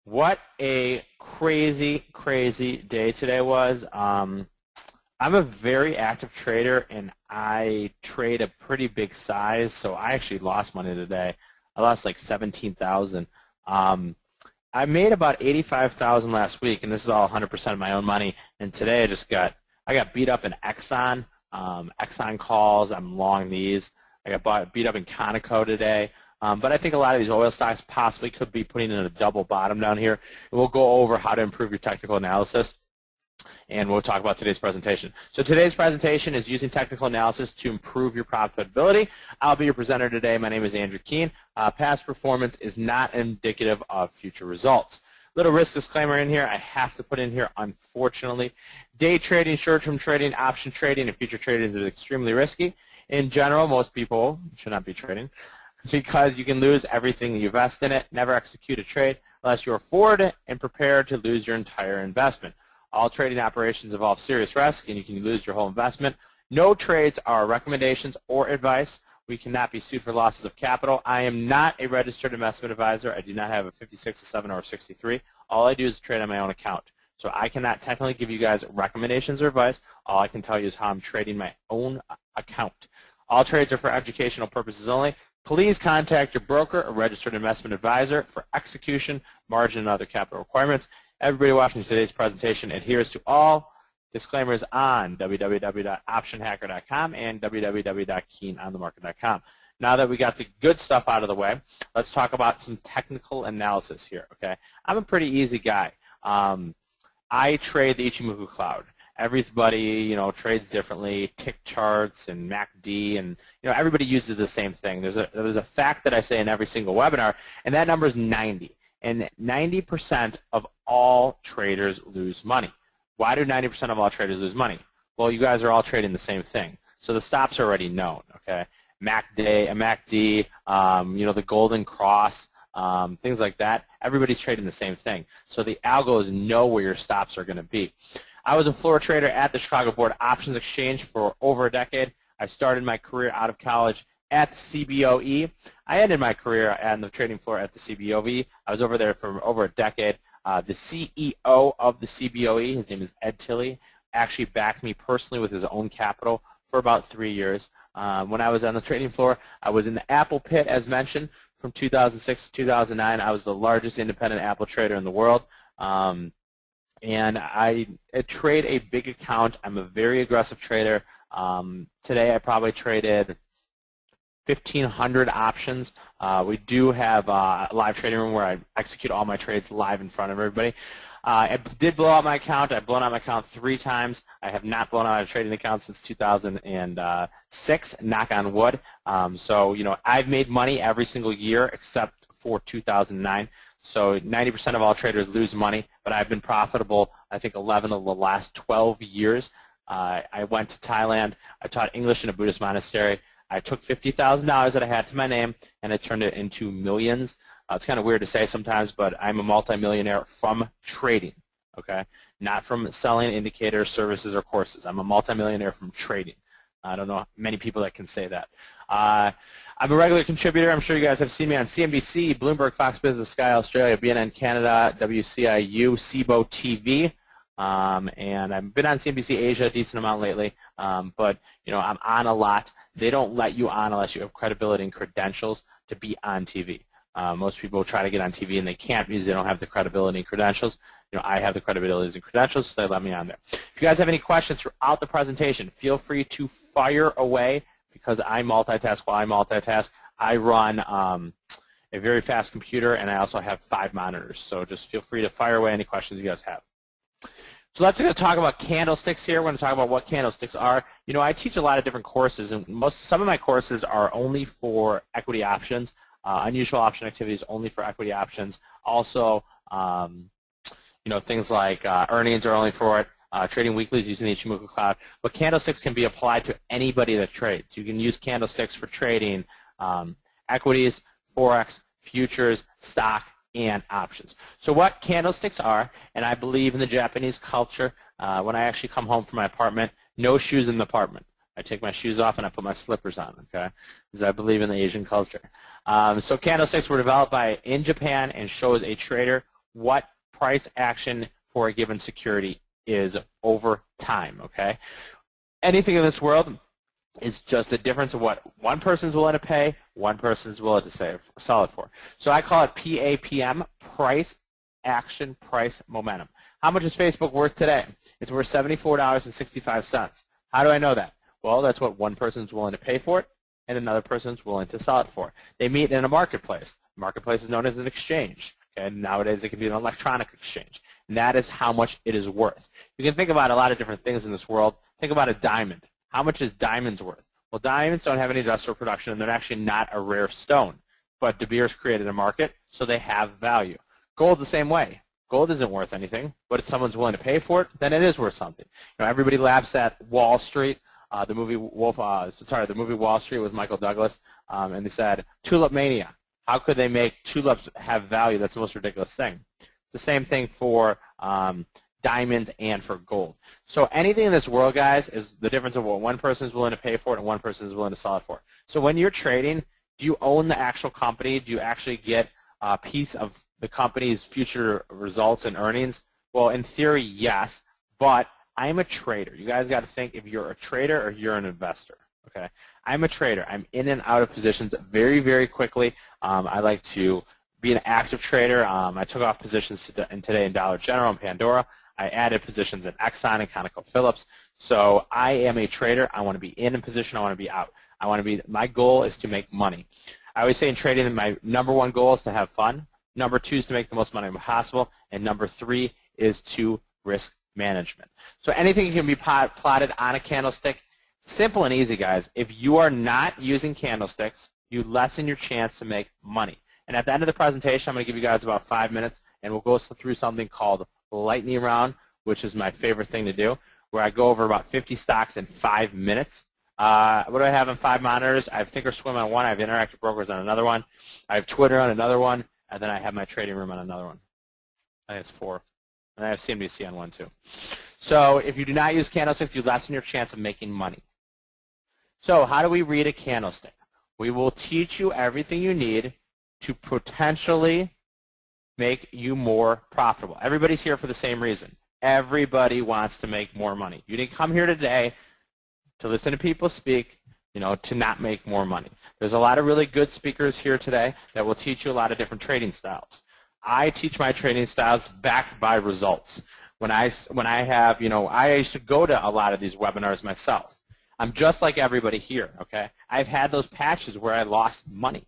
What a crazy, crazy day today was. I'm a very active trader, and I trade a pretty big size, so I actually lost money today. I lost like 17,000. Um, I made about 85,000 last week, and this is all 100% of my own money. And today I got beat up in Exxon, Exxon calls. I'm long these. I got beat up in Conoco today. But I think a lot of these oil stocks possibly could be putting in a double bottom down here. And we'll go over how to improve your technical analysis, and we'll talk about today's presentation. So today's presentation is using technical analysis to improve your profitability. I'll be your presenter today. My name is Andrew Keene. Past performance is not indicative of future results. Little risk disclaimer in here. I have to put in here, unfortunately. Day trading, short-term trading, option trading, and future trading is extremely risky. In general, most people should not be trading, because you can lose everything you invest in it. Never execute a trade unless you're forward and prepared to lose your entire investment. All trading operations involve serious risk, and you can lose your whole investment. No trades are recommendations or advice. We cannot be sued for losses of capital. I am not a registered investment advisor. I do not have a 56, a 7, or a 63. All I do is trade on my own account. So I cannot technically give you guys recommendations or advice. All I can tell you is how I'm trading my own account. All trades are for educational purposes only. Please contact your broker or registered investment advisor for execution, margin, and other capital requirements. Everybody watching today's presentation adheres to all disclaimers on www.optionhacker.com and www.keenonthemarket.com. Now that we got the good stuff out of the way, let's talk about some technical analysis here. Okay, I'm a pretty easy guy. I trade the Ichimoku cloud. Everybody, trades differently, tick charts and MACD, and everybody uses the same thing. There's a fact that I say in every single webinar, and that number is 90. And 90% of all traders lose money. Why do 90% of all traders lose money? Well, you guys are all trading the same thing, so the stops are already known. Okay, MACD, the golden cross, things like that. Everybody's trading the same thing, so the algos know where your stops are going to be. I was a floor trader at the Chicago Board Options Exchange for over a decade. I started my career out of college at the CBOE. I ended my career on the trading floor at the CBOE. I was over there for over a decade. The CEO of the CBOE, his name is Ed Tilley, actually backed me personally with his own capital for about 3 years. When I was on the trading floor, I was in the Apple pit, as mentioned, from 2006 to 2009. I was the largest independent Apple trader in the world. And I trade a big account. I'm a very aggressive trader. Today I probably traded 1,500 options. We do have a live trading room where I execute all my trades live in front of everybody. I did blow out my account. I've blown out my account 3 times. I have not blown out a trading account since 2006, knock on wood. So, I've made money every single year except for 2009. So 90% of all traders lose money, but I've been profitable, I think, 11 of the last 12 years. I went to Thailand. I taught English in a Buddhist monastery. I took $50,000 that I had to my name, and I turned it into millions. It's kind of weird to say sometimes, but I'm a multimillionaire from trading, okay? Not from selling indicators, services, or courses. I'm a multimillionaire from trading. I don't know many people that can say that. I'm a regular contributor. I'm sure you guys have seen me on CNBC, Bloomberg, Fox Business, Sky Australia, BNN Canada, WCIU, SIBO TV, and I've been on CNBC Asia a decent amount lately, but I'm on a lot. They don't let you on unless you have credibility and credentials to be on TV. Most people try to get on TV and they can't because they don't have the credibility and credentials. I have the credibilities and credentials, so they let me on there. If you guys have any questions throughout the presentation, feel free to fire away, because I multitask while I multitask. I run a very fast computer, and I also have 5 monitors, so just feel free to fire away any questions you guys have. So let's talk about candlesticks here. We're going to talk about what candlesticks are. I teach a lot of different courses, and some of my courses are only for equity options. Unusual option activities only for equity options. Also, things like earnings are only for it. Trading weeklies using the Ichimoku cloud. But candlesticks can be applied to anybody that trades. You can use candlesticks for trading equities, forex, futures, stock, and options. So what candlesticks are, and I believe in the Japanese culture, when I actually come home from my apartment, no shoes in the apartment. I take my shoes off and I put my slippers on, okay, because I believe in the Asian culture. So candlesticks were developed in Japan and shows a trader what price action for a given security is over time, okay? Anything in this world is just a difference of what one person's willing to pay, one person's willing to sell it for. So I call it PAPM, price action price momentum. How much is Facebook worth today? It's worth $74.65. How do I know that? Well, that's what one person's willing to pay for it and another person's willing to sell it for. They meet in a marketplace. The marketplace is known as an exchange. Okay? Nowadays it can be an electronic exchange. And that is how much it is worth. You can think about a lot of different things in this world. Think about a diamond. How much is diamonds worth? Well, diamonds don't have any industrial production, and they're actually not a rare stone. But De Beers created a market, so they have value. Gold's the same way. Gold isn't worth anything, but if someone's willing to pay for it, then it is worth something. You know, everybody laughs at Wall Street. The movie Wall Street with Michael Douglas, and they said tulip mania. How could they make tulips have value? That's the most ridiculous thing. It's the same thing for diamonds and for gold. So anything in this world, guys, is the difference of what one person is willing to pay for it and one person is willing to sell it for. So when you're trading, do you own the actual company? Do you actually get a piece of the company's future results and earnings? Well, in theory, yes, but I'm a trader. You guys got to think if you're a trader or you're an investor. Okay, I'm a trader. I'm in and out of positions very, very quickly. I like to be an active trader. I took off positions today in Dollar General and Pandora. I added positions in Exxon and ConocoPhillips. So I am a trader. I want to be in a position. I want to be out. My goal is to make money. I always say in trading, my number one goal is to have fun. Number two is to make the most money possible. And number three is to risk management. So anything can be plotted on a candlestick. Simple and easy, guys. If you are not using candlesticks, you lessen your chance to make money. And at the end of the presentation, I'm going to give you guys about 5 minutes, and we'll go through something called lightning round, which is my favorite thing to do, where I go over about 50 stocks in 5 minutes. What do I have on 5 monitors? I have Thinkorswim on one. I have Interactive Brokers on another one. I have Twitter on another one, and then I have my trading room on another one. I think it's 4. And I have CNBC on one too. So if you do not use candlesticks, you lessen your chance of making money. So how do we read a candlestick? We will teach you everything you need to potentially make you more profitable. Everybody's here for the same reason. Everybody wants to make more money. You didn't come here today to listen to people speak, to not make more money. There's a lot of really good speakers here today that will teach you a lot of different trading styles. I teach my trading styles backed by results. When I have, I used to go to a lot of these webinars myself. I'm just like everybody here, okay? I've had those patches where I lost money,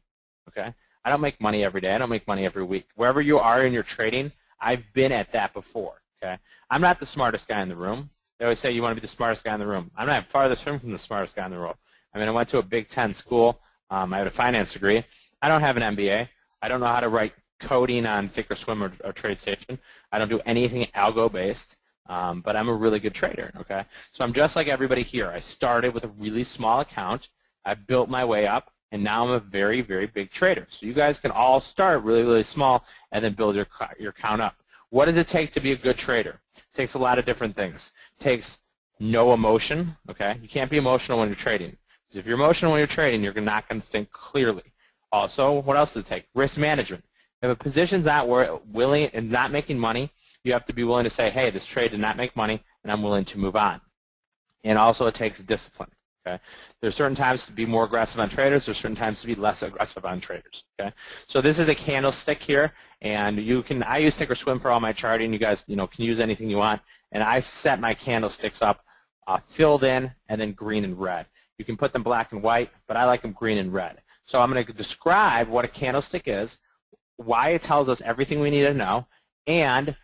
okay? I don't make money every day. I don't make money every week. Wherever you are in your trading, I've been at that before, okay? I'm not the smartest guy in the room. They always say you want to be the smartest guy in the room. I'm not farthest from the smartest guy in the room. I mean, I went to a Big Ten school. I have a finance degree. I don't have an MBA. I don't know how to write coding on Thinkorswim or TradeStation. I don't do anything algo-based, but I'm a really good trader, okay? So I'm just like everybody here. I started with a really small account. I built my way up, and now I'm a very, very big trader. So you guys can all start really, really small and then build your account up. What does it take to be a good trader? It takes a lot of different things. It takes no emotion, okay? You can't be emotional when you're trading. Because if you're emotional when you're trading, you're not going to think clearly. Also, what else does it take? Risk management. If a position's not willing and not making money, you have to be willing to say, hey, this trade did not make money, and I'm willing to move on. And also it takes discipline. Okay? There's certain times to be more aggressive on traders. There's certain times to be less aggressive on traders. Okay? So this is a candlestick here, and I use Thinkorswim for all my charting. You guys can use anything you want. And I set my candlesticks up filled in and then green and red. You can put them black and white, but I like them green and red. So I'm going to describe what a candlestick is, why it tells us everything we need to know, and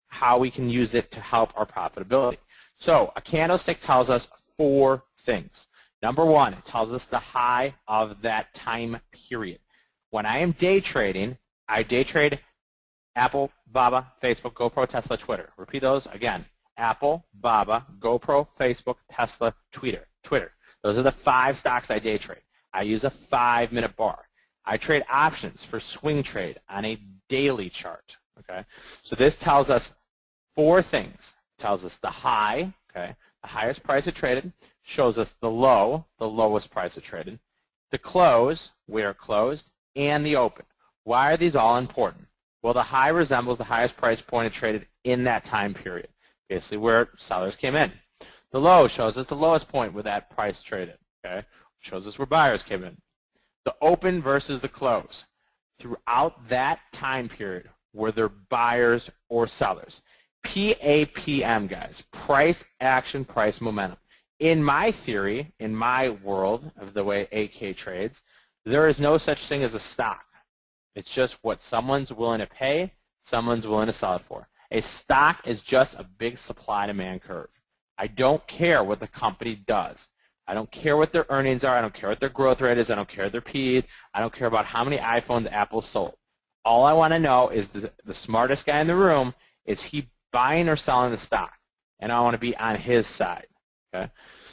how we can use it to help our profitability. So a candlestick tells us 4 things. Number 1, it tells us the high of that time period. When I am day trading, I day trade Apple, Baba, Facebook, GoPro, Tesla, Twitter. Repeat those again. Apple, Baba, GoPro, Facebook, Tesla, Twitter. Those are the 5 stocks I day trade. I use a 5-minute bar. I trade options for swing trade on a daily chart. Okay, so this tells us 4 things. It tells us the high, okay, the highest price it traded, shows us the low, the lowest price it traded, the close, where it closed, and the open. Why are these all important? Well, the high resembles the highest price point traded in that time period, basically where sellers came in. The low shows us the lowest point where that price traded, okay? Shows us where buyers came in. The open versus the close. Throughout that time period, were there buyers or sellers? PAPM, guys, price, action, price, momentum. In my theory, in my world of the way AK trades, there is no such thing as a stock. It's just what someone's willing to pay, someone's willing to sell it for. A stock is just a big supply-demand curve. I don't care what the company does. I don't care what their earnings are. I don't care what their growth rate is. I don't care their PEs. I don't care about how many iPhones Apple sold. All I want to know is the smartest guy in the room, is he buying or selling the stock? And I want to be on his side. Okay?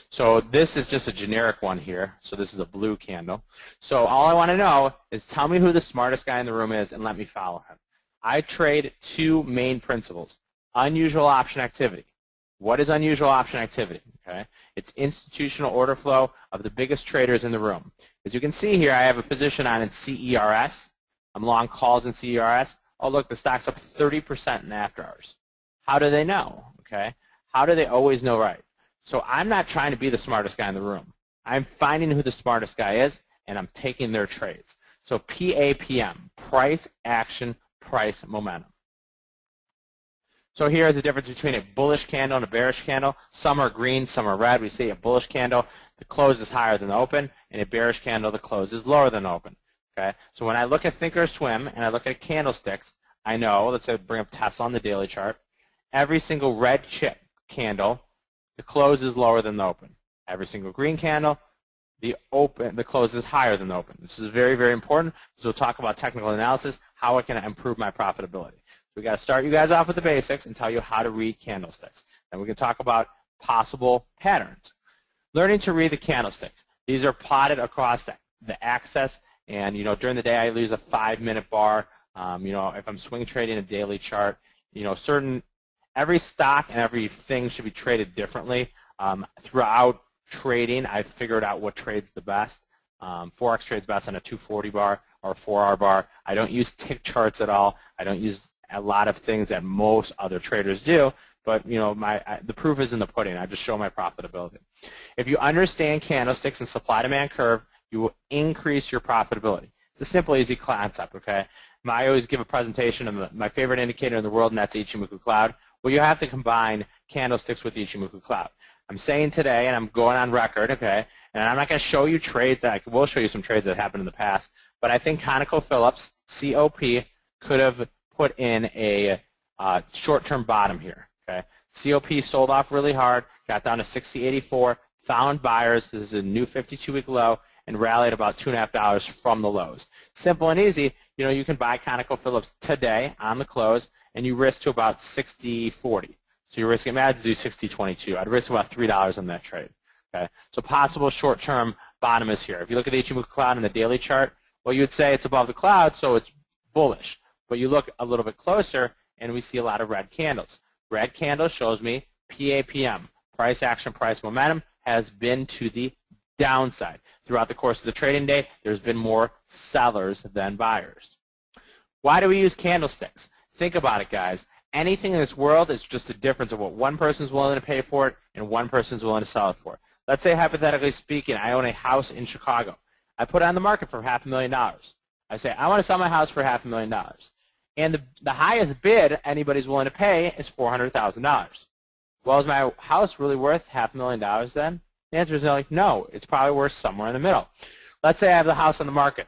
So this is just a generic one here. So this is a blue candle. So all I want to know is tell me who the smartest guy in the room is and let me follow him. I trade two main principles. Unusual option activity. What is unusual option activity? Okay? It's institutional order flow of the biggest traders in the room. As you can see here, I have a position on in CERS. I'm long calls in CERS. Oh, look, the stock's up 30% in after hours. How do they know? Okay? How do they always know right? So I'm not trying to be the smartest guy in the room. I'm finding who the smartest guy is, and I'm taking their trades. So PAPM, price, action, price, momentum. So here is the difference between a bullish candle and a bearish candle. Some are green, some are red. We see a bullish candle, the close is higher than the open, and a bearish candle, the close is lower than the open. Okay? So when I look at Thinkorswim and I look at candlesticks, I know, let's say bring up Tesla on the daily chart, every single red chip candle, the close is lower than the open. Every single green candle, the close is higher than the open. This is very, very important. So we'll talk about technical analysis, how it can improve my profitability. We got to start you guys off with the basics and tell you how to read candlesticks. Then we can talk about possible patterns. Learning to read the candlestick. These are plotted across the axis, and during the day I use a 5-minute bar. If I'm swing trading a daily chart, every stock and everything should be traded differently. Throughout trading, I've figured out what trades the best. Forex trades best on a 240 bar or a 4-hour bar. I don't use tick charts at all. I don't use a lot of things that most other traders do, but the proof is in the pudding. I just show my profitability. If you understand candlesticks and supply-demand curve, you will increase your profitability. It's a simple, easy concept. Okay, I always give a presentation of my favorite indicator in the world, and that's the Ichimoku cloud. Well, you have to combine candlesticks with the Ichimoku cloud. I'm saying today, and I'm going on record, okay, and I'm not going to show you trades I will show you some trades that happened in the past, but I think ConocoPhillips, COP, could have put in a short-term bottom here. Okay, COP sold off really hard, got down to 60.84, found buyers. This is a new 52-week low, and rallied about $2.50 from the lows. Simple and easy. You can buy ConocoPhillips today on the close, and you risk to about 60.40. So you're risking, I'd do 60.22. I'd risk about $3 on that trade. Okay, so possible short-term bottom is here. If you look at the Ichimoku cloud in the daily chart, well, you would say it's above the cloud, so it's bullish. But you look a little bit closer, and we see a lot of red candles. Red candle shows me PAPM, price, action, price, momentum, has been to the downside. Throughout the course of the trading day, there's been more sellers than buyers. Why do we use candlesticks? Think about it, guys. Anything in this world is just a difference of what one person's willing to pay for it and one person's willing to sell it for. Let's say, hypothetically speaking, I own a house in Chicago. I put it on the market for $500,000. I say, I want to sell my house for $500,000. And the highest bid anybody's willing to pay is $400,000. Well, is my house really worth $500,000 then? The answer is no. It's probably worth somewhere in the middle. Let's say I have the house on the market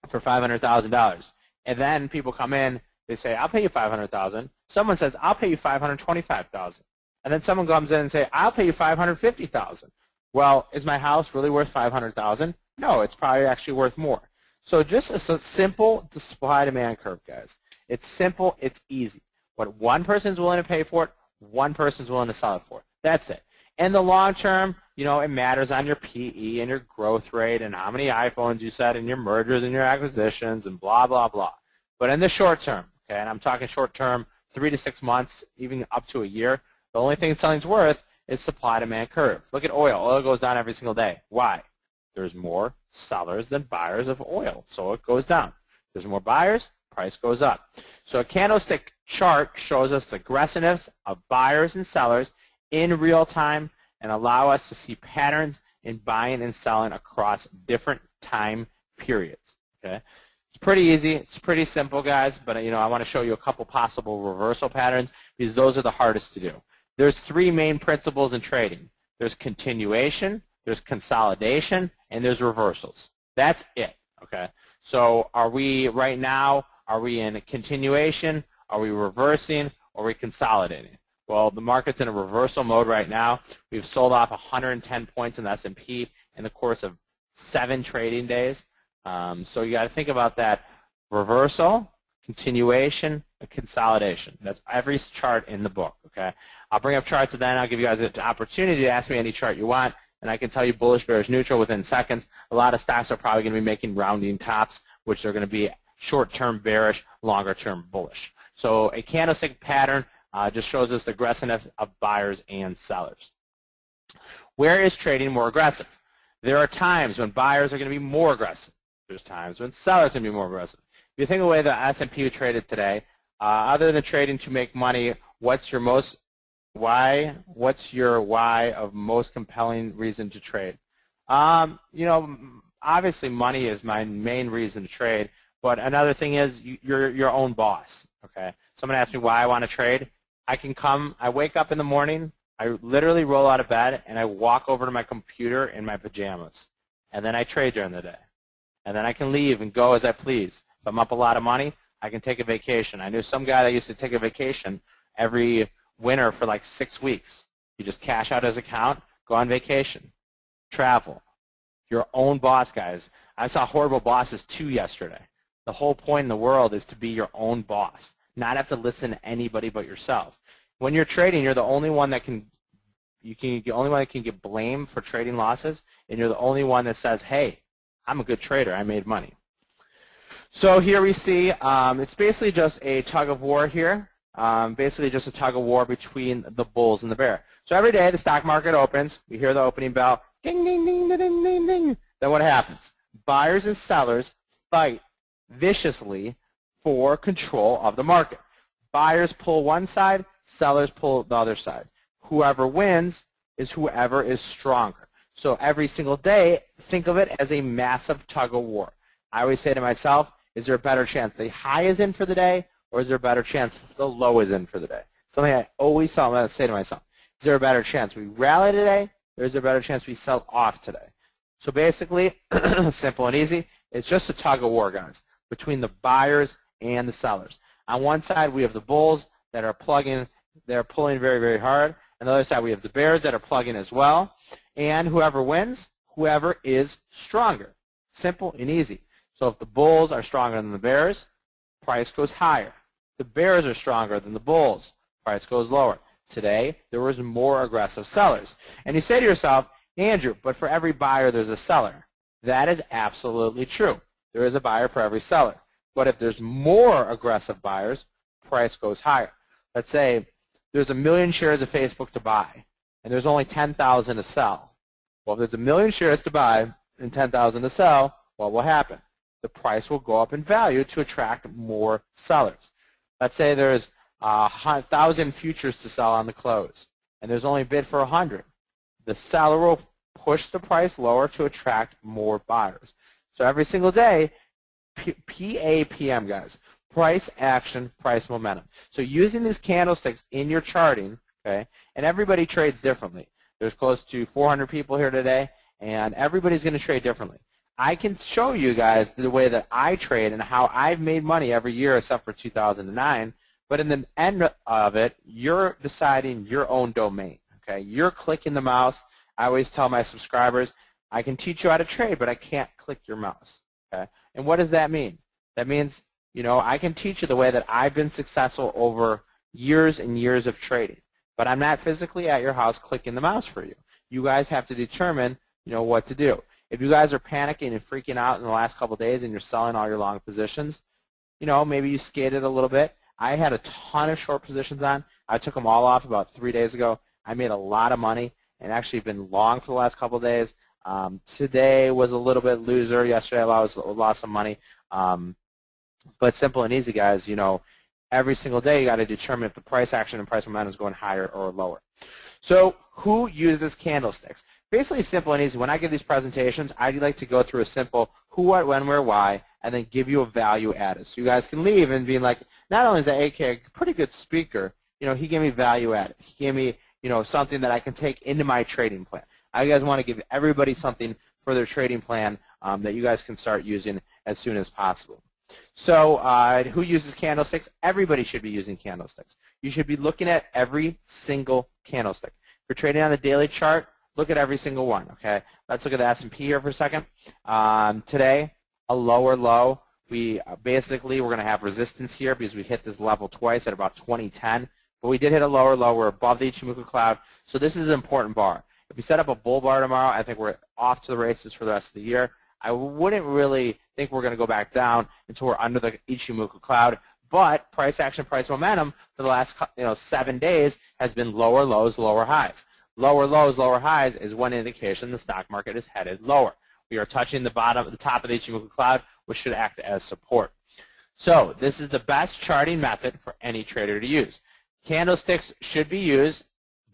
for $500,000, and then people come in. They say, I'll pay you $500,000. Someone says, I'll pay you $525,000. And then someone comes in and say, I'll pay you $550,000. Well, is my house really worth $500,000? No, it's probably actually worth more. So just a simple supply-demand curve, guys. It's simple. It's easy. What one person's willing to pay for it, one person's willing to sell it for. That's it. In the long term, it matters on your PE and your growth rate and how many iPhones you set and your mergers and your acquisitions and blah, blah, blah. But in the short term, okay, and I'm talking short term, 3 to 6 months, even up to a year, the only thing something's worth is supply-demand curve. Look at oil. Oil goes down every single day. Why? There's more sellers than buyers of oil, so it goes down. There's more buyers, price goes up. So a candlestick chart shows us the aggressiveness of buyers and sellers in real time and allow us to see patterns in buying and selling across different time periods. Okay, it's pretty easy. It's pretty simple, guys. But I want to show you a couple possible reversal patterns because those are the hardest to do. There's three main principles in trading. There's continuation, there's consolidation, and there's reversals. That's it. Okay. So are we right now? Are we in a continuation? Are we reversing? Or are we consolidating? Well, the market's in a reversal mode right now. We've sold off 110 points in the S&P in the course of 7 trading days. So you got to think about that: reversal, continuation, and consolidation. That's every chart in the book. Okay, I'll bring up charts and then I'll give you guys an opportunity to ask me any chart you want, and I can tell you bullish, bearish, neutral within seconds. A lot of stocks are probably going to be making rounding tops, which are going to be short-term bearish, longer-term bullish. So a candlestick pattern just shows us the aggressiveness of buyers and sellers. Where is trading more aggressive? There are times when buyers are going to be more aggressive. There's times when sellers are going to be more aggressive. If you think of the way the S&P traded today, other than trading to make money, what's your why of most compelling reason to trade? Obviously money is my main reason to trade, but another thing is you're your own boss. Okay. Someone asked me why I want to trade. I wake up in the morning, I literally roll out of bed, and I walk over to my computer in my pajamas. And then I trade during the day. And then I can leave and go as I please. If I'm up a lot of money, I can take a vacation. I knew some guy that used to take a vacation every winter for like 6 weeks. You just cash out his account, go on vacation, travel. Your own boss, guys. I saw Horrible Bosses 2 yesterday. The whole point in the world is to be your own boss, not have to listen to anybody but yourself. When you're trading, you're the only one that can get blamed for trading losses, and you're the only one that says, hey, I'm a good trader, I made money. So here we see it's basically just a tug of war here, basically just a tug of war between the bulls and the bear. So every day the stock market opens, we hear the opening bell, ding, ding, ding, ding, ding, ding, ding. Then what happens? Buyers and sellers fight viciously for control of the market. Buyers pull one side, sellers pull the other side. Whoever wins is whoever is stronger. So every single day, think of it as a massive tug of war. I always say to myself, is there a better chance the high is in for the day, or is there a better chance the low is in for the day? Something I always say to myself. Is there a better chance we rally today, or is there a better chance we sell off today? So basically, simple and easy, it's just a tug of war, guys, between the buyers and the sellers. On one side, we have the bulls that are pulling very, very hard. On the other side, we have the bears that are plugging as well. And whoever wins, whoever is stronger. Simple and easy. So if the bulls are stronger than the bears, price goes higher. The bears are stronger than the bulls, price goes lower. Today, there was more aggressive sellers. And you say to yourself, Andrew, but for every buyer, there's a seller. That is absolutely true. There is a buyer for every seller. But if there's more aggressive buyers, price goes higher. Let's say there's 1 million shares of Facebook to buy, and there's only 10,000 to sell. Well, if there's 1 million shares to buy and 10,000 to sell, what will happen? The price will go up in value to attract more sellers. Let's say there's 1,000 futures to sell on the close, and there's only a bid for 100. The seller will push the price lower to attract more buyers. So every single day, PAPM, guys, price action, price momentum. So using these candlesticks in your charting, okay, and everybody trades differently. There's close to 400 people here today, and everybody's going to trade differently. I can show you guys the way that I trade and how I've made money every year except for 2009, but in the end of it, you're deciding your own domain, okay? You're clicking the mouse. I always tell my subscribers, I can teach you how to trade, but I can't click your mouse, okay? And what does that mean? That means, you know, I can teach you the way that I've been successful over years and years of trading, but I'm not physically at your house clicking the mouse for you. You guys have to determine, you know, what to do. If you guys are panicking and freaking out in the last couple of days and you're selling all your long positions, you know, maybe you skated a little bit. I had a ton of short positions on. I took them all off about 3 days ago. I made a lot of money and actually been long for the last couple of days. Today was a little bit loser. Yesterday I lost some money. But simple and easy, guys, every single day you got to determine if the price action and price momentum is going higher or lower. So who uses candlesticks? Basically simple and easy. When I give these presentations, I like to go through a simple who, what, when, where, why, and then give you a value added. So you guys can leave and be like, not only is that AK a pretty good speaker, he gave me value added. He gave me, something that I can take into my trading plan. I guys want to give everybody something for their trading plan that you guys can start using as soon as possible. So who uses candlesticks? Everybody should be using candlesticks. You should be looking at every single candlestick. If you're trading on the daily chart, look at every single one, okay? Let's look at the S&P here for a second. Today, a lower low. We're going to have resistance here because we hit this level twice at about 2010. But we did hit a lower low. We're above the Ichimoku cloud. So this is an important bar. If we set up a bull bar tomorrow, I think we're off to the races for the rest of the year. I wouldn't really think we're going to go back down until we're under the Ichimoku cloud. But price action, price momentum for the last 7 days has been lower lows, lower highs. Lower lows, lower highs is one indication the stock market is headed lower. We are touching the top of the Ichimoku cloud, which should act as support. So this is the best charting method for any trader to use. Candlesticks should be used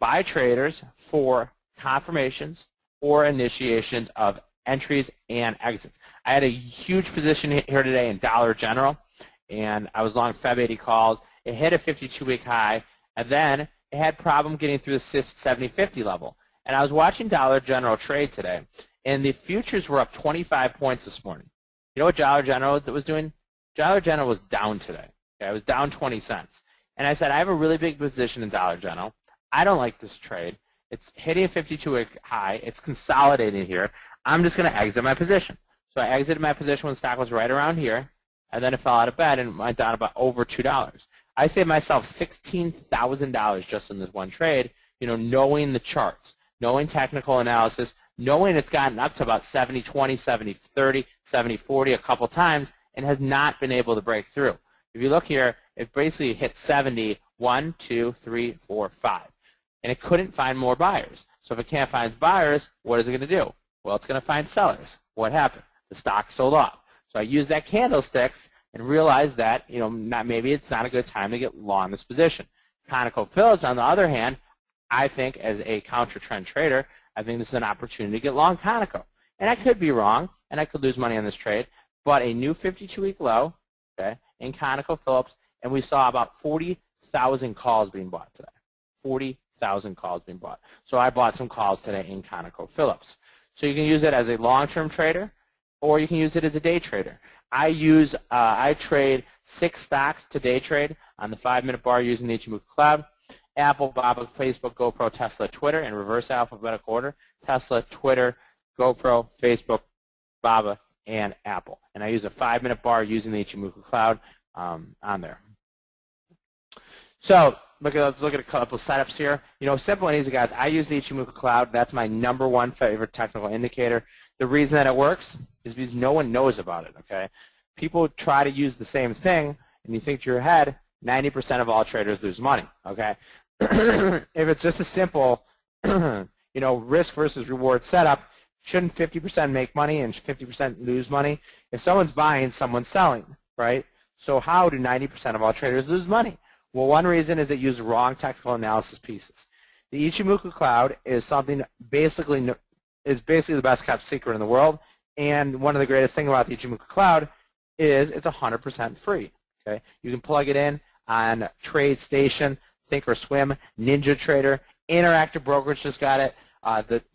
by traders for confirmations or initiations of entries and exits. I had a huge position here today in Dollar General, and I was long Feb 80 calls. It hit a 52-week high, and then it had problem getting through the 70-50 level. And I was watching Dollar General trade today, and the futures were up 25 points this morning. You know what Dollar General was doing? Dollar General was down today. Okay, it was down 20 cents. And I said, I have a really big position in Dollar General. I don't like this trade. It's hitting a 52-week high. It's consolidating here. I'm just going to exit my position. So I exited my position when the stock was right around here, and then it fell out of bed and went down about over $2. I saved myself $16,000 just in this one trade, knowing the charts, knowing technical analysis, knowing it's gotten up to about 70-20, 70-30, 70-40 a couple times and has not been able to break through. If you look here, it basically hit 70, 1, 2, 3, 4, 5. And it couldn't find more buyers. So if it can't find buyers, what is it going to do? Well, it's going to find sellers. What happened? The stock sold off. So I used that candlesticks and realized that, maybe it's not a good time to get long this position. ConocoPhillips, on the other hand, I think as a counter trend trader, I think this is an opportunity to get long Conoco. And I could be wrong, and I could lose money on this trade, but a new 52-week low, okay, in ConocoPhillips, and we saw about 40,000 calls being bought today. 40,000 calls being bought. So I bought some calls today in ConocoPhillips. So you can use it as a long-term trader, or you can use it as a day trader. I trade 6 stocks to day trade on the 5-minute bar using the Ichimoku cloud. Apple, Baba, Facebook, GoPro, Tesla, Twitter in reverse alphabetical order. Tesla, Twitter, GoPro, Facebook, Baba, and Apple. And I use a 5-minute bar using the Ichimoku cloud on there. So let's look at a couple setups here. Simple and easy, guys. I use the Ichimoku cloud. That's my #1 favorite technical indicator. The reason that it works is because no one knows about it, okay? People try to use the same thing, and you think to your head, 90% of all traders lose money, okay? If it's just a simple, risk versus reward setup, shouldn't 50% make money and 50% lose money? If someone's buying, someone's selling, right? So how do 90% of all traders lose money? Well, one reason is they use wrong technical analysis pieces. The Ichimoku cloud is basically the best kept secret in the world, and one of the greatest things about the Ichimoku cloud is it's 100% free. Okay, you can plug it in on TradeStation, Thinkorswim, NinjaTrader, Interactive Brokerage just got it.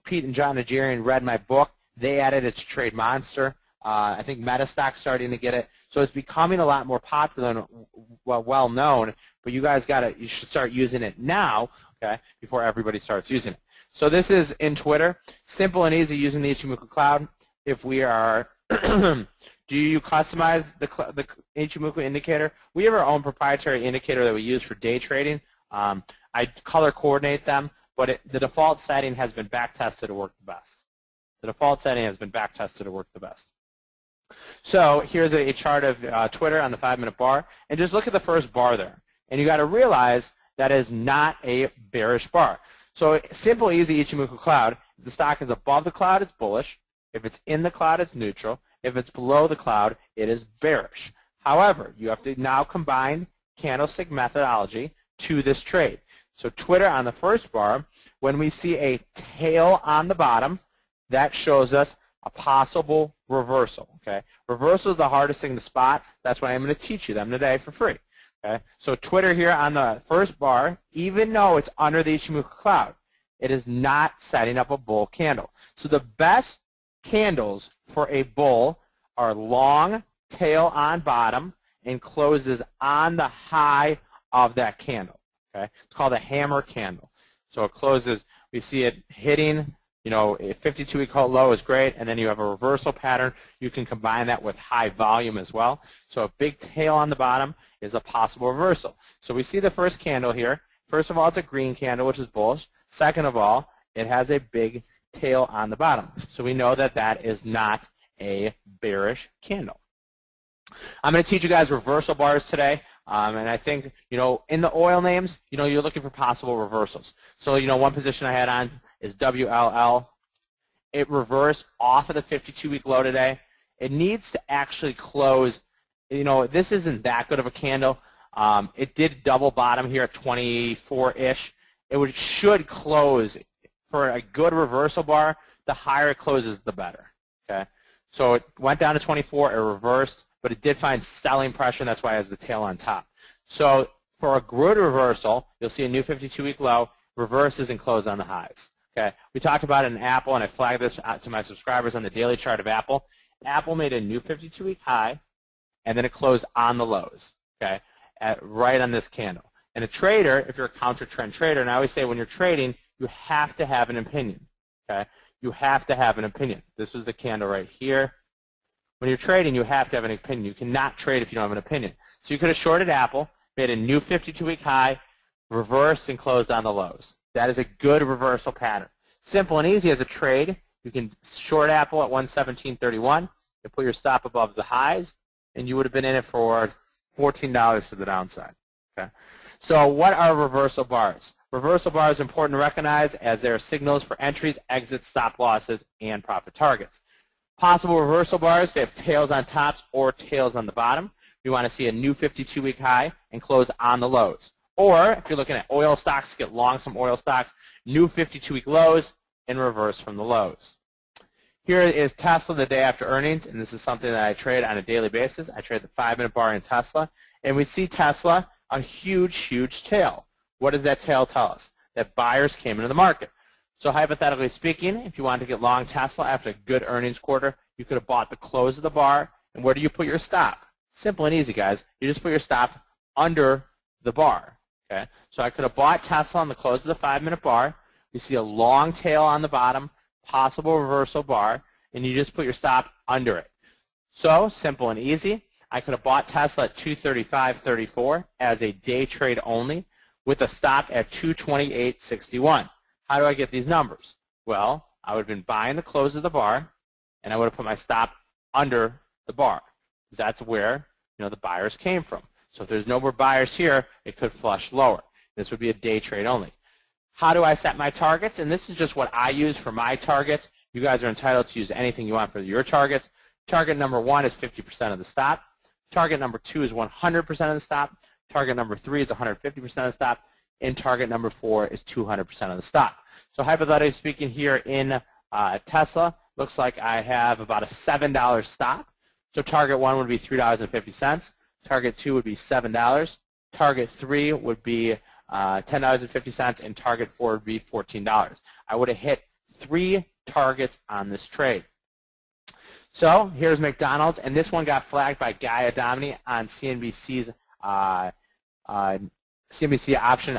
Pete and John Nigerian read my book. They added it to Trade Monster. I think Metastock's starting to get it. So it's becoming a lot more popular and well known. But you guys you should start using it now, okay, before everybody starts using it. So this is in Twitter. Simple and easy using the Ichimoku cloud. If we are, do you customize the Ichimoku indicator? We have our own proprietary indicator that we use for day trading. I color coordinate them, but the default setting has been back tested to work the best. The default setting has been back tested to work the best. So here's a chart of Twitter on the 5-minute bar, and just look at the first bar there. And you got to realize that is not a bearish bar. So simple, easy Ichimoku cloud. If the stock is above the cloud, it's bullish. If it's in the cloud, it's neutral. If it's below the cloud, it is bearish. However, you have to now combine candlestick methodology to this trade. So Twitter on the first bar, when we see a tail on the bottom, that shows us a possible reversal. Okay, reversal is the hardest thing to spot. That's why I'm going to teach you them today for free. Okay, so Twitter here on the first bar, even though it's under the Ichimoku cloud, it is not setting up a bull candle. So the best candles for a bull are long tail on bottom and closes on the high of that candle. Okay, it's called a hammer candle. So it closes, we see it hitting, you know, a 52-week low is great, and then you have a reversal pattern. You can combine that with high volume as well. So a big tail on the bottom is a possible reversal. So we see the first candle here. First of all, it's a green candle, which is bullish. Second of all, it has a big tail on the bottom. So we know that that is not a bearish candle. I'm going to teach you guys reversal bars today. And I think, you know, in the oil names, you know, you're looking for possible reversals. So, you know, one position I had on is WLL. It reversed off of the 52-week low today. It needs to actually close. You know, this isn't that good of a candle. It did double bottom here at 24-ish. It should close for a good reversal bar. The higher it closes, the better. Okay, so it went down to 24. It reversed, but it did find selling pressure, and that's why it has the tail on top. So for a good reversal, you'll see a new 52-week low, reverses and close on the highs. Okay, we talked about it in Apple, and I flagged this out to my subscribers on the daily chart of Apple. Apple made a new 52-week high, and then it closed on the lows. Okay, right on this candle. And a trader, if you're a counter trend trader, and I always say when you're trading, you have to have an opinion. Okay, you have to have an opinion. This was the candle right here. When you're trading, you have to have an opinion. You cannot trade if you don't have an opinion. So you could have shorted Apple, made a new 52-week high, reversed, and closed on the lows. That is a good reversal pattern. Simple and easy as a trade. You can short Apple at 117.31. You put your stop above the highs, and you would have been in it for $14 to the downside. Okay. So what are reversal bars? Reversal bars are important to recognize as they are signals for entries, exits, stop losses, and profit targets. Possible reversal bars, they have tails on tops or tails on the bottom. You want to see a new 52-week high and close on the lows. Or if you're looking at oil stocks, get long some oil stocks, new 52-week lows and reverse from the lows. Here is Tesla the day after earnings, and this is something that I trade on a daily basis. I trade the 5-minute bar in Tesla, and we see Tesla a huge, huge tail. What does that tail tell us? That buyers came into the market. So hypothetically speaking, if you wanted to get long Tesla after a good earnings quarter, you could have bought the close of the bar. And where do you put your stop? Simple and easy, guys. You just put your stop under the bar. Okay. So I could have bought Tesla on the close of the 5-minute bar. You see a long tail on the bottom, possible reversal bar, and you just put your stop under it. So simple and easy. I could have bought Tesla at 235.34 as a day trade only with a stop at 228.61. How do I get these numbers? Well, I would have been buying the close of the bar, and I would have put my stop under the bar. That's where, you know, the buyers came from. So if there's no more buyers here, it could flush lower. This would be a day trade only. How do I set my targets? And this is just what I use for my targets. You guys are entitled to use anything you want for your targets. Target number 1 is 50% of the stop. Target number 2 is 100% of the stop. Target number 3 is 150% of the stop. And target number 4 is 200% of the stop. So hypothetically speaking here in Tesla, looks like I have about a $7 stop. So target 1 would be $3.50. Target 2 would be $7. Target 3 would be $10.50, and target 4 would be $14. I would have hit 3 targets on this trade. So here's McDonald's, and this one got flagged by Guy Adamany on CNBC's CNBC option,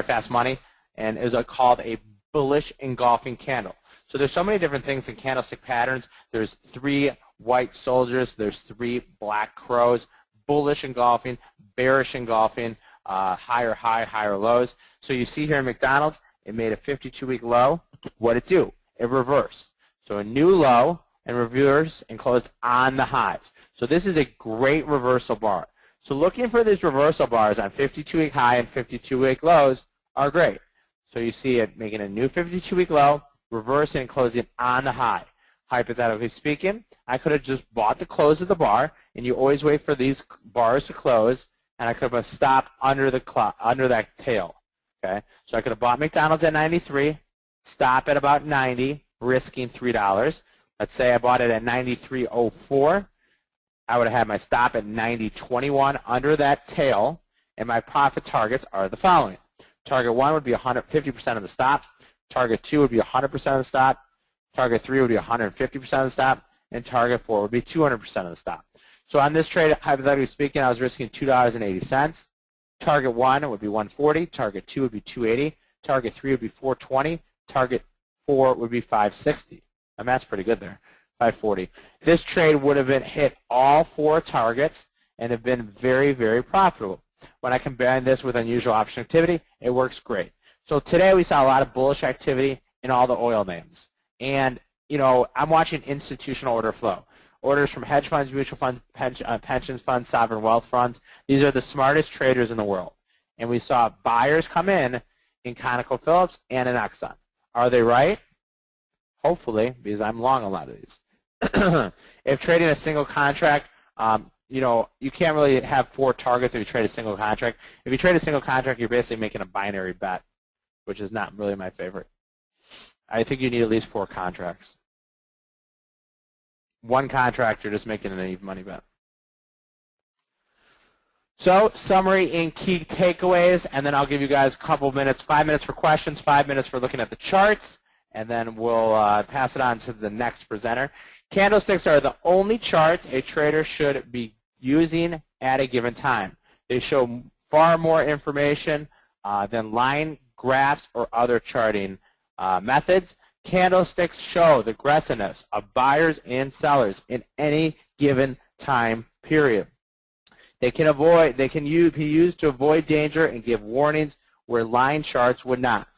Fast Money, and it was called a bullish engulfing candle. So there's so many different things in candlestick patterns. There's 3 white soldiers. There's 3 black crows. Bullish engulfing, bearish engulfing, higher high, higher lows. So you see here in McDonald's, it made a 52-week low. What did it do? It reversed. So a new low and reversed and closed on the highs. So this is a great reversal bar. So looking for these reversal bars on 52-week high and 52-week lows are great. So you see it making a new 52-week low, reversing and closing on the high. hypothetically speaking, I could have just bought the close of the bar, and you always wait for these bars to close, and I could have stopped under that tail. Okay, so I could have bought McDonald's at 93, stop at about 90, risking $3. Let's say I bought it at 93.04. I would have had my stop at 90.21 under that tail, and my profit targets are the following. Target 1 would be 150% of the stop. Target 2 would be 100% of the stop. Target 3 would be 150% of the stop. And target 4 would be 200% of the stop. So on this trade, hypothetically speaking, I was risking $2.80. Target 1 would be 140. Target 2 would be 280. Target 3 would be 420. Target 4 would be 560. And that's pretty good there, 540. This trade would have been hit all 4 targets and have been very, very profitable. When I combine this with unusual option activity, it works great. So today we saw a lot of bullish activity in all the oil names. And, you know, I'm watching institutional order flow. Orders from hedge funds, mutual funds, pension funds, sovereign wealth funds. These are the smartest traders in the world. And we saw buyers come in ConocoPhillips and in Exxon. Are they right? Hopefully, because I'm long a lot of these. If trading a single contract, you know, you can't really have 4 targets if you trade a single contract. If you trade a single contract, you're basically making a binary bet, which is not really my favorite. I think you need at least 4 contracts. 1 contract, you're just making an even money bet. So, summary and key takeaways, and then I'll give you guys a couple minutes, 5 minutes for questions, 5 minutes for looking at the charts, and then we'll pass it on to the next presenter. Candlesticks are the only charts a trader should be using at a given time. They show far more information than line graphs or other charting methods. Candlesticks show the aggressiveness of buyers and sellers in any given time period. They can be used to avoid danger and give warnings where line charts would not.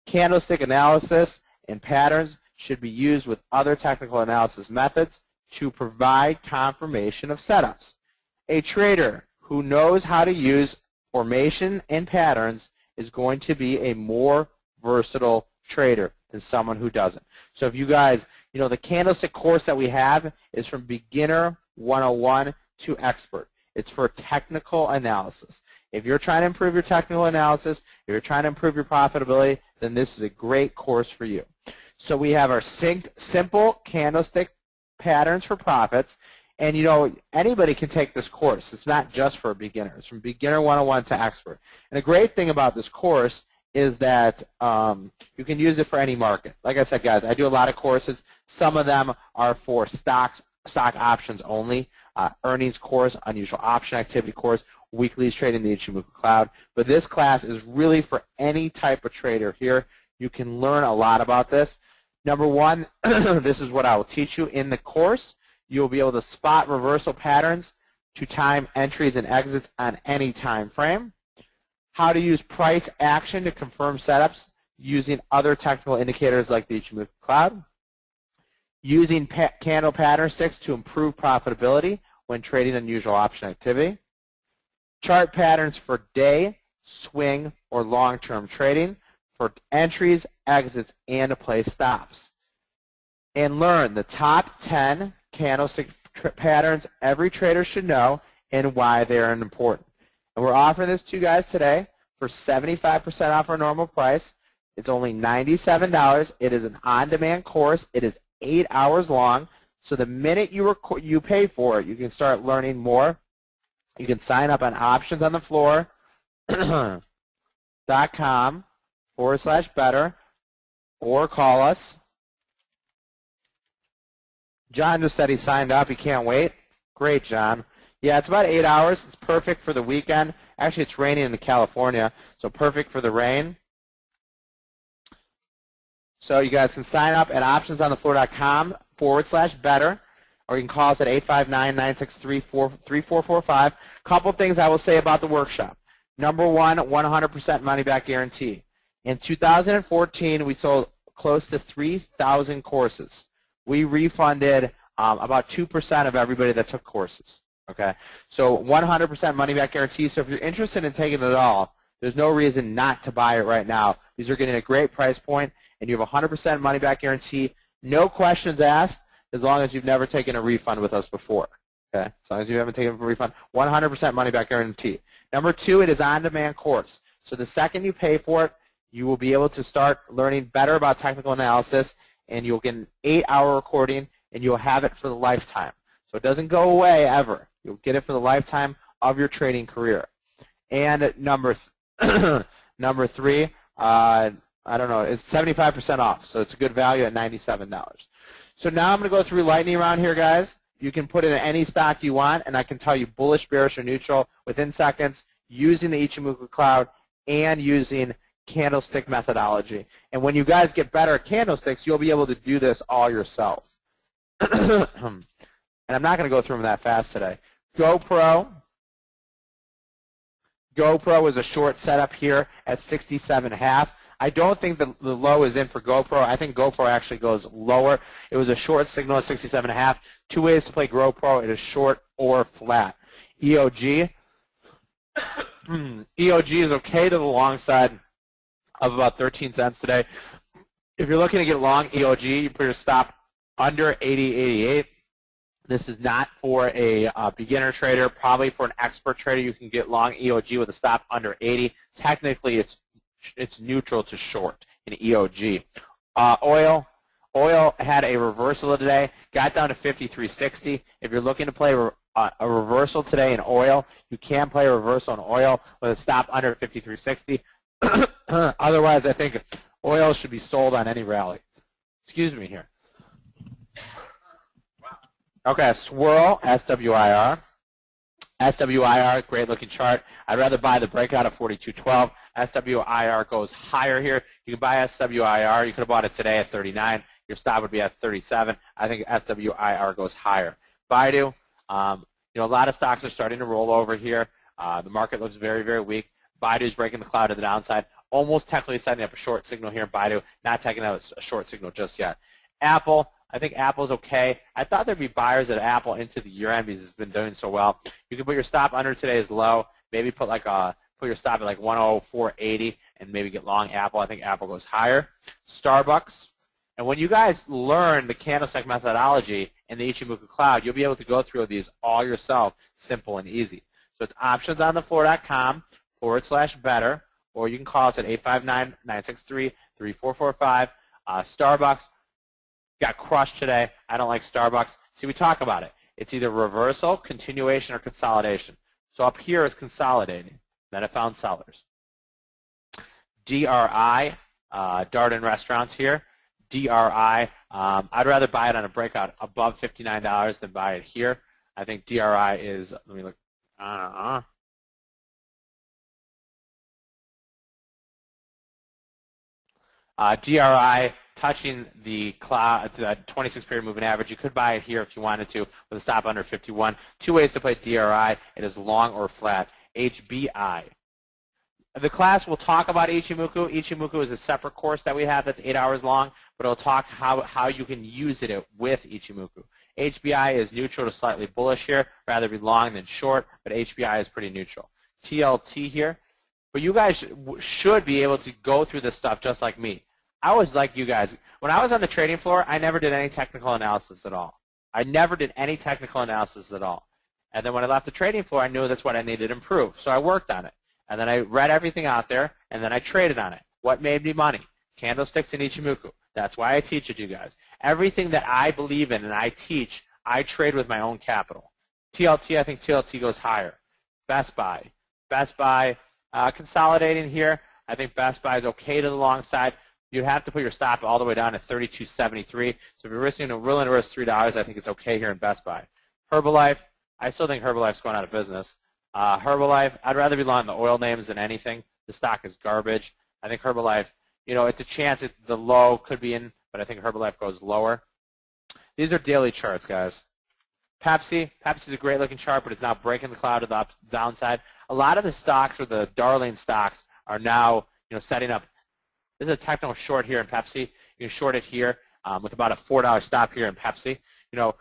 Candlestick analysis and patterns should be used with other technical analysis methods to provide confirmation of setups. A trader who knows how to use formation and patterns is going to be a more versatile trader than someone who doesn't. So if you guys, you know, the candlestick course that we have is from beginner 101 to expert. It's for technical analysis. If you're trying to improve your technical analysis, if you're trying to improve your profitability, then this is a great course for you. So we have our simple candlestick patterns for profits. And, you know, anybody can take this course. It's not just for beginners. It's from beginner 101 to expert. And the great thing about this course is that you can use it for any market. Like I said, guys, I do a lot of courses. Some of them are for stock options only. Earnings course, unusual option activity course, weeklies trading the Ichimoku Cloud. But this class is really for any type of trader here. You can learn a lot about this. Number one, this is what I will teach you in the course. You'll be able to spot reversal patterns to time entries and exits on any time frame. How to use price action to confirm setups using other technical indicators like the Ichimoku Cloud. Using candle pattern sticks to improve profitability when trading unusual option activity. Chart patterns for day, swing, or long-term trading for entries, exits, and to play stops. And learn the top 10 candlestick patterns every trader should know and why they are important. And we're offering this to you guys today for 75% off our normal price. It's only $97. It is an on-demand course. It is 8 hours long. So the minute you pay for it, you can start learning more. You can sign up on optionsonthefloor.com/better or call us. John just said he signed up. He can't wait. Great, John. Yeah, it's about 8 hours. It's perfect for the weekend. Actually, it's raining in California, so perfect for the rain. So you guys can sign up at optionsonthefloor.com/better, or you can call us at 859-963-3445. Couple things I will say about the workshop. Number one, 100% money-back guarantee. In 2014, we sold close to 3,000 courses. We refunded about 2% of everybody that took courses. Okay, so 100% money-back guarantee. So if you're interested in taking it all, there's no reason not to buy it right now. These are getting a great price point, and you have 100% money-back guarantee. No questions asked. as long as you've never taken a refund with us before. Okay, as long as you haven't taken a refund, 100% money back guarantee. Number 2, it is on-demand course. So the second you pay for it, you will be able to start learning better about technical analysis, and you'll get an 8-hour recording, and you'll have it for the lifetime. So it doesn't go away ever. You'll get it for the lifetime of your trading career. And number 3, I don't know, it's 75% off, so it's a good value at $97. So now I'm going to go through lightning round here, guys. You can put in any stock you want, and I can tell you bullish, bearish, or neutral within seconds using the Ichimoku cloud and using candlestick methodology. And when you guys get better at candlesticks, you'll be able to do this all yourself. And I'm not going to go through them that fast today. GoPro is a short setup here at 67.5. I don't think the low is in for GoPro. I think GoPro actually goes lower. It was a short signal at 67.5. 2 ways to play GoPro. It is short or flat. EOG. EOG is okay to the long side of about 13 cents today. If you're looking to get long EOG, you put your stop under 80.88. This is not for a beginner trader. Probably for an expert trader, you can get long EOG with a stop under 80. Technically, it's neutral to short in EOG. Oil had a reversal today, got down to 53.60. If you're looking to play a reversal today in oil, you can play a reversal in oil with a stop under 53.60. Otherwise, I think oil should be sold on any rally. Excuse me here. Okay, Swirl, SWIR. SWIR, great looking chart. I'd rather buy the breakout of 42.12. SWIR goes higher here. You can buy SWIR. You could have bought it today at 39. Your stop would be at 37. I think SWIR goes higher. Baidu, a lot of stocks are starting to roll over here. The market looks very, very weak. Baidu is breaking the cloud to the downside, almost technically setting up a short signal here in Baidu, not taking out a short signal just yet. Apple, I think Apple's okay. I thought there'd be buyers at Apple into the year end because it's been doing so well. You can put your stop under today's low, maybe put your stop at like 104.80 and maybe get long Apple. I think Apple goes higher. Starbucks. And when you guys learn the candlestick methodology in the Ichimoku cloud, you'll be able to go through these all yourself, simple and easy. So it's optionsonthefloor.com/better, or you can call us at 859-963-3445. Starbucks got crushed today. I don't like Starbucks. See, we talk about it. It's either reversal, continuation, or consolidation. So up here is consolidating. Then I found sellers. DRI, Darden Restaurants here. DRI, I'd rather buy it on a breakout above $59 than buy it here. I think DRI is, let me look, DRI touching the 26 period moving average. You could buy it here if you wanted to with a stop under 51. 2 ways to play DRI. It is long or flat. HBI. The class will talk about Ichimoku. Ichimoku is a separate course that we have that's 8 hours long, but it'll talk how you can use it with Ichimoku. HBI is neutral to slightly bullish here, rather be long than short, but HBI is pretty neutral. TLT here. But you guys should be able to go through this stuff just like me. I was like you guys. When I was on the trading floor, I never did any technical analysis at all. I never did any technical analysis at all. And then when I left the trading floor, I knew that's what I needed to improve. So I worked on it. And then I read everything out there, and then I traded on it. What made me money? Candlesticks and Ichimoku. That's why I teach it to you guys. Everything that I believe in and I teach, I trade with my own capital. TLT, I think TLT goes higher. Best Buy. Best Buy consolidating here. I think Best Buy is okay to the long side. You have to put your stop all the way down to $32.73. So if you're willing to risk $3, I think it's okay here in Best Buy. Herbalife, I still think Herbalife's going out of business. Herbalife, I'd rather be long the oil names than anything. The stock is garbage. I think Herbalife, it's a chance that the low could be in, but I think Herbalife goes lower. These are daily charts, guys. Pepsi's a great looking chart, but it's now breaking the cloud to the downside. A lot of the stocks or the darling stocks are now, setting up. This is a technical short here in Pepsi. You can short it here with about a $4 stop here in Pepsi.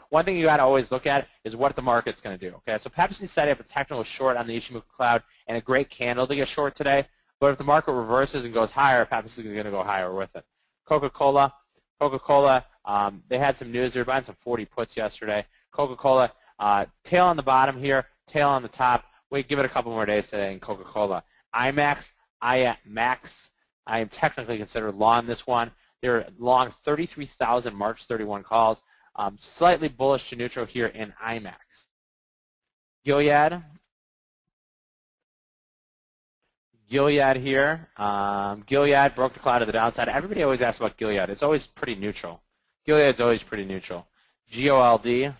One thing you got to always look at is what the market's going to do. Okay, so Pepsi's setting up a technical short on the Ichimoku cloud and a great candle to get short today. But if the market reverses and goes higher, Pepsi's going to go higher with it. Coca-Cola, They had some news. They were buying some 40 puts yesterday. Coca-Cola, tail on the bottom here, tail on the top. Wait, give it a couple more days today in Coca-Cola. IMAX, I am technically considered long this one. They're long 33,000 March 31 calls. Slightly bullish to neutral here in IMAX. Gilead here. Gilead broke the cloud to the downside. Everybody always asks about Gilead. It's always pretty neutral. Gilead's always pretty neutral. GOLD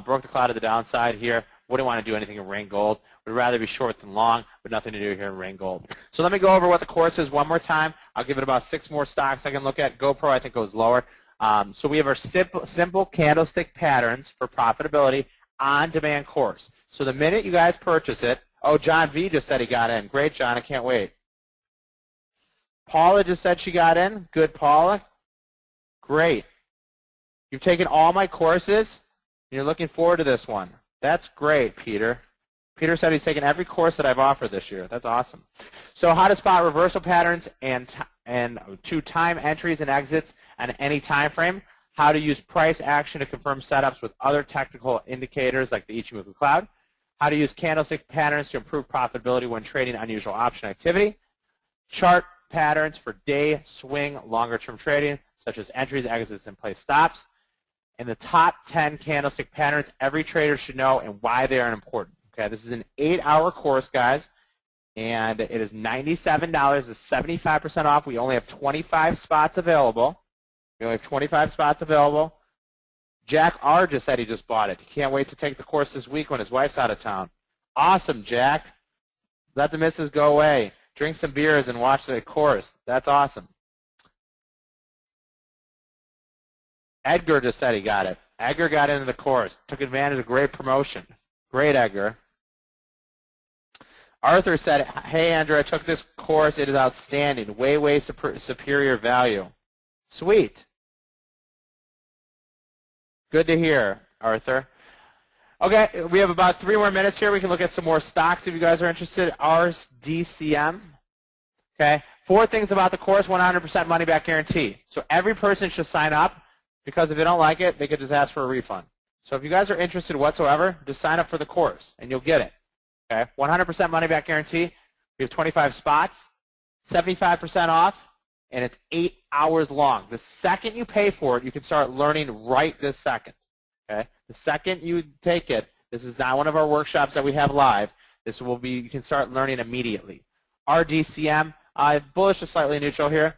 broke the cloud to the downside here. Wouldn't want to do anything in rain gold. Would rather be short than long, but nothing to do here in rain gold. So let me go over what the course is one more time. I'll give it about 6 more stocks I can look at. GoPro I think goes lower. So we have our simple candlestick patterns for profitability on-demand course. So the minute you guys purchase it, oh, John V just said he got in. Great, John. I can't wait. Paula just said she got in. Good, Paula. Great. You've taken all my courses, and you're looking forward to this one. That's great, Peter. Peter said he's taken every course that I've offered this year. That's awesome. So how to spot reversal patterns and to time entries and exits on any time frame. How to use price action to confirm setups with other technical indicators like the Ichimoku cloud. How to use candlestick patterns to improve profitability when trading unusual option activity. Chart patterns for day, swing, longer-term trading, such as entries, exits, and place stops. And the top 10 candlestick patterns every trader should know and why they are important. Okay, this is an 8-hour course, guys, and it is $97. It's 75% off. We only have 25 spots available. We only have 25 spots available. Jack R. just said he just bought it. He can't wait to take the course this week when his wife's out of town. Awesome, Jack. Let the missus go away. Drink some beers and watch the course. That's awesome. Edgar just said he got it. Edgar got into the course. Took advantage of great promotion. Great, Edgar. Arthur said, hey, Andrew, I took this course. It is outstanding. Way superior value. Sweet. Good to hear, Arthur. Okay, we have about 3 more minutes here. We can look at some more stocks if you guys are interested. RDCM. Okay, 4 things about the course, 100% money back guarantee. So every person should sign up because if they don't like it, they could just ask for a refund. So if you guys are interested whatsoever, just sign up for the course and you'll get it. Okay, 100% money back guarantee. We have 25 spots, 75% off, and it's 8 hours long. The second you pay for it, you can start learning right this second. Okay, the second you take it, this is not one of our workshops that we have live. This will be, you can start learning immediately. RDCM, bullish is slightly neutral here.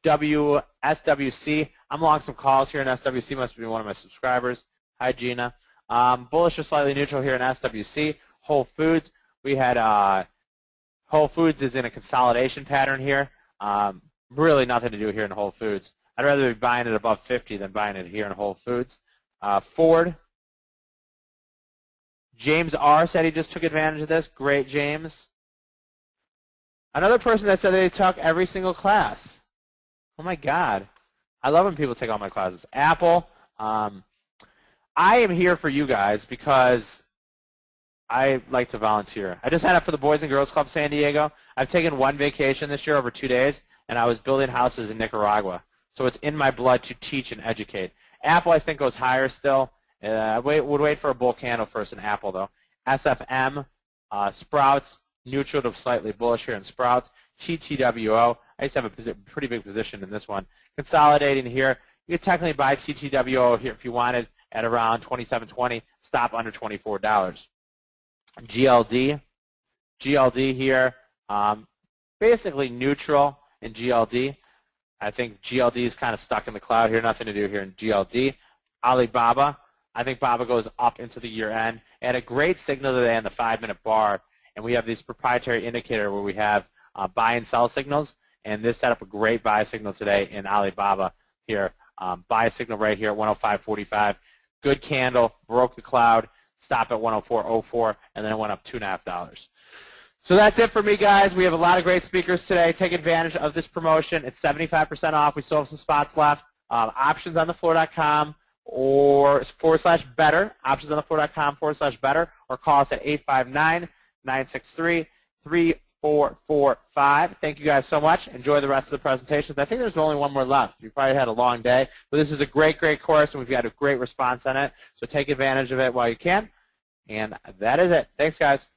SWC, I'm long some calls here in SWC, must be one of my subscribers. Hi, Gina. Bullish is slightly neutral here in SWC. Whole Foods, we had Whole Foods is in a consolidation pattern here. Really nothing to do here in Whole Foods. I'd rather be buying it above 50 than buying it here in Whole Foods. Ford. James R. said he just took advantage of this. Great, James. Another person that said they took every single class. Oh, my God. I love when people take all my classes. Apple. I am here for you guys because I like to volunteer. I just signed up for the Boys and Girls Club San Diego. I've taken 1 vacation this year over 2 days, and I was building houses in Nicaragua. So it's in my blood to teach and educate. Apple, I think, goes higher still. I would wait for a bull candle first in Apple, though. SFM, Sprouts, neutral to slightly bullish here in Sprouts. TTWO, I used to have a pretty big position in this one. Consolidating here. You could technically buy TTWO here if you wanted at around $27.20. Stop under $24. GLD here, basically neutral in GLD. I think GLD is kind of stuck in the cloud here. Nothing to do here in GLD. Alibaba, I think Baba goes up into the year end. And a great signal today on the 5-minute bar. And we have this proprietary indicator where we have buy and sell signals. And this set up a great buy signal today in Alibaba here. Buy signal right here at 105.45. Good candle, broke the cloud. Stop at 104.04, and then it went up $2.50. So that's it for me, guys. We have a lot of great speakers today. Take advantage of this promotion. It's 75% off. We still have some spots left. Optionsonthefloor.com or /better, optionsonthefloor.com /better, or call us at 859-963-34 445. Thank you guys so much. Enjoy the rest of the presentations. I think there's only one more left. You probably had a long day, but this is a great, great course, and we've got a great response on it. So take advantage of it while you can. And that is it. Thanks, guys.